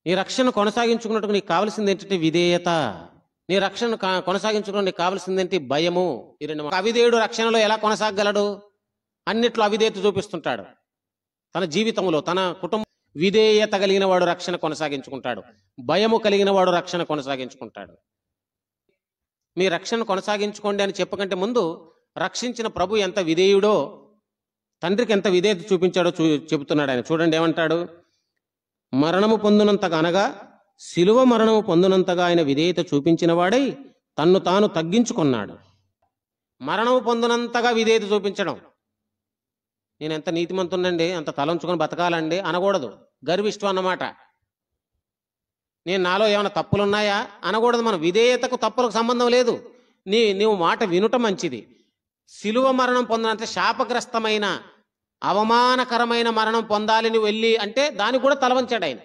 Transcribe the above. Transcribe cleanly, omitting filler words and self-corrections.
నీ రక్షణ కొనసాగించుకున్నట్టుకు నీకు కావాల్సింది ఏంటంటే విధేయత. నీ రక్షణ కొనసాగించుకున్న నీకు కావాల్సింది ఏంటి? భయము. ఈ రెండు. అవిధేయుడు రక్షణలో ఎలా కొనసాగలడు? అన్నిట్లో అవిధేయత చూపిస్తుంటాడు. తన జీవితంలో, తన కుటుంబం. విధేయత కలిగిన వాడు రక్షణ కొనసాగించుకుంటాడు. భయము కలిగిన వాడు రక్షణ కొనసాగించుకుంటాడు. మీ రక్షణ కొనసాగించుకోండి అని చెప్పకంటే ముందు రక్షించిన ప్రభు ఎంత విధేయుడో, తండ్రికి ఎంత విధేయత చూపించాడో చెబుతున్నాడు ఆయన. చూడండి ఏమంటాడు? మరణము పొందునంతగా, అనగా శిలువ మరణము పొందునంతగా ఆయన విధేయత చూపించిన వాడై తన్ను తాను తగ్గించుకున్నాడు. మరణము పొందునంతగా విధేయత చూపించడం. నేను ఎంత నీతిమంతునండి, అంత తలంచుకొని బతకాలండి అనకూడదు. గర్విష్టం అన్నమాట. నేను నాలో ఏమైనా తప్పులున్నాయా అనకూడదు. మన విధేయతకు తప్పులకు సంబంధం లేదు. నీవు మాట వినుట మంచిది. శిలువ మరణం పొందనంటే శాపగ్రస్తమైన అవమానకరమైన మరణం పొందాలి నువ్వు వెళ్ళి అంటే దానికి కూడా తలవంచాడు ఆయన.